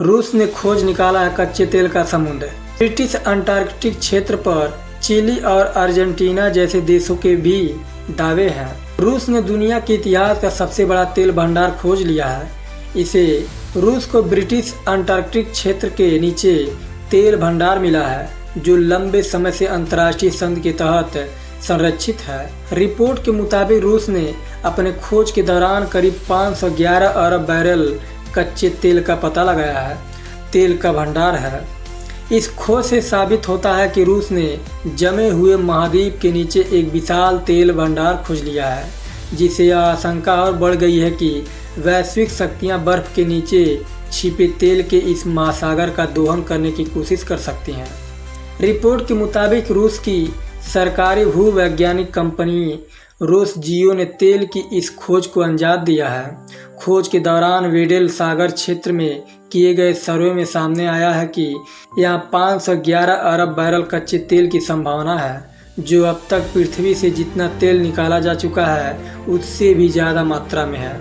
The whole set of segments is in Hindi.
रूस ने खोज निकाला है कच्चे तेल का समुद्र। ब्रिटिश अंटार्कटिक क्षेत्र पर चिली और अर्जेंटीना जैसे देशों के भी दावे हैं। रूस ने दुनिया के इतिहास का सबसे बड़ा तेल भंडार खोज लिया है। इसे रूस को ब्रिटिश अंटार्कटिक क्षेत्र के नीचे तेल भंडार मिला है, जो लंबे समय से अंतर्राष्ट्रीय संधि के तहत संरक्षित है। रिपोर्ट के मुताबिक रूस ने अपने खोज के दौरान करीब 511 अरब बैरल कच्चे तेल का पता लगाया है। तेल का भंडार है। इस खोज से साबित होता है कि रूस ने जमे हुए महाद्वीप के नीचे एक विशाल तेल भंडार खोज लिया है, जिससे यह आशंका और बढ़ गई है कि वैश्विक शक्तियां बर्फ के नीचे छिपे तेल के इस महासागर का दोहन करने की कोशिश कर सकती हैं। रिपोर्ट के मुताबिक रूस की सरकारी भूवैज्ञानिक कंपनी रोसजियो ने तेल की इस खोज को अंजाम दिया है। खोज के दौरान वेडेल सागर क्षेत्र में किए गए सर्वे में सामने आया है कि यहाँ 511 अरब बैरल कच्चे तेल की संभावना है, जो अब तक पृथ्वी से जितना तेल निकाला जा चुका है उससे भी ज़्यादा मात्रा में है।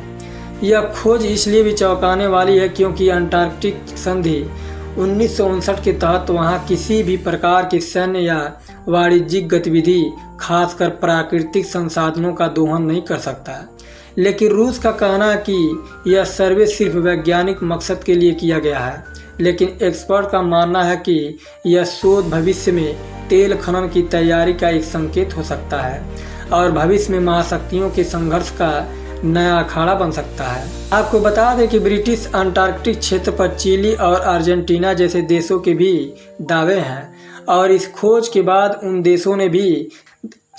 यह खोज इसलिए भी चौंकाने वाली है क्योंकि अंटार्कटिक संधि 1959 के तहत वहां किसी भी प्रकार की सैन्य या वाणिज्यिक गतिविधि, खासकर प्राकृतिक संसाधनों का दोहन नहीं कर सकता है। लेकिन रूस का कहना है कि यह सर्वे सिर्फ वैज्ञानिक मकसद के लिए किया गया है। लेकिन एक्सपर्ट का मानना है कि यह शोध भविष्य में तेल खनन की तैयारी का एक संकेत हो सकता है और भविष्य में महाशक्तियों के संघर्ष का नया अखाड़ा बन सकता है। आपको बता दें कि ब्रिटिश अंटार्कटिक क्षेत्र पर चिली और अर्जेंटीना जैसे देशों के भी दावे हैं और इस खोज के बाद उन देशों ने भी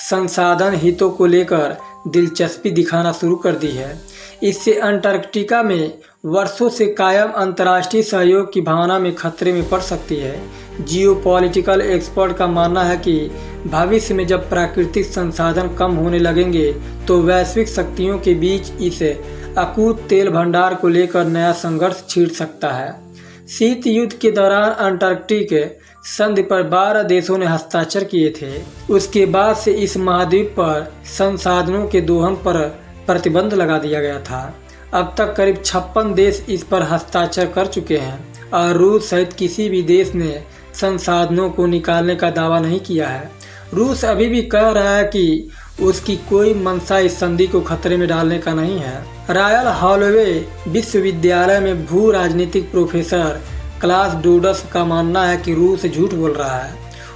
संसाधन हितों को लेकर दिलचस्पी दिखाना शुरू कर दी है। इससे अंटार्कटिका में वर्षों से कायम अंतर्राष्ट्रीय सहयोग की भावना में खतरे में पड़ सकती है। जियोपॉलिटिकल एक्सपर्ट का मानना है कि भविष्य में जब प्राकृतिक संसाधन कम होने लगेंगे तो वैश्विक शक्तियों के बीच इस अकूत तेल भंडार को लेकर नया संघर्ष छिड़ सकता है। शीत युद्ध के दौरान अंटार्कटिक संधि पर 12 देशों ने हस्ताक्षर किए थे। उसके बाद से इस महाद्वीप पर संसाधनों के दोहन पर प्रतिबंध लगा दिया गया था। अब तक करीब 56 देश इस पर हस्ताक्षर कर चुके हैं और रूस सहित किसी भी देश ने संसाधनों को निकालने का दावा नहीं किया है। रूस अभी भी कह रहा है कि उसकी कोई मंशा इस संधि को खतरे में डालने का नहीं है। रॉयल हॉलोवे विश्वविद्यालय में भू राजनीतिक प्रोफेसर क्लास डोडस का मानना है कि रूस झूठ बोल रहा है।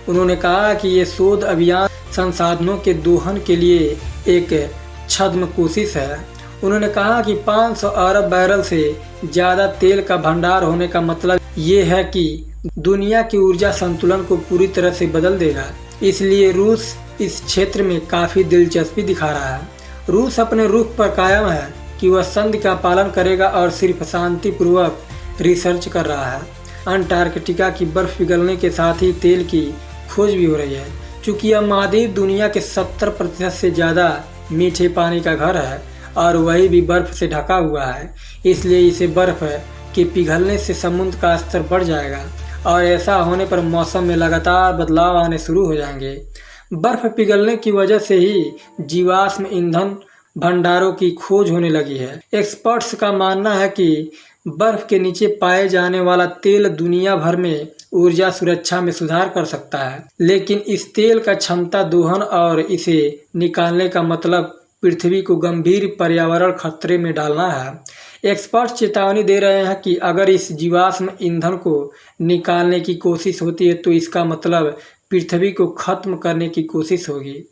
उन्होंने कहा कि ये शोध अभियान संसाधनों के दोहन के लिए एक छद्म कोशिश है। उन्होंने कहा कि 500 अरब बैरल से ज़्यादा तेल का भंडार होने का मतलब ये है कि दुनिया की ऊर्जा संतुलन को पूरी तरह से बदल देगा। इसलिए रूस इस क्षेत्र में काफ़ी दिलचस्पी दिखा रहा है। रूस अपने रुख पर कायम है कि वह संधि का पालन करेगा और सिर्फ शांतिपूर्वक रिसर्च कर रहा है। अंटार्कटिका की बर्फ पिघलने के साथ ही तेल की खोज भी हो रही है। चूँकि यह महाद्वीप दुनिया के 70% से ज़्यादा मीठे पानी का घर है और वही भी बर्फ से ढका हुआ है, इसलिए इसे बर्फ के पिघलने से समुद्र का स्तर बढ़ जाएगा और ऐसा होने पर मौसम में लगातार बदलाव आने शुरू हो जाएंगे। बर्फ पिघलने की वजह से ही जीवाश्म ईंधन भंडारों की खोज होने लगी है। एक्सपर्ट्स का मानना है कि बर्फ के नीचे पाए जाने वाला तेल दुनिया भर में ऊर्जा सुरक्षा में सुधार कर सकता है, लेकिन इस तेल का क्षमता दोहन और इसे निकालने का मतलब पृथ्वी को गंभीर पर्यावरण खतरे में डालना है। एक्सपर्ट चेतावनी दे रहे हैं कि अगर इस जीवाश्म ईंधन को निकालने की कोशिश होती है तो इसका मतलब पृथ्वी को खत्म करने की कोशिश होगी।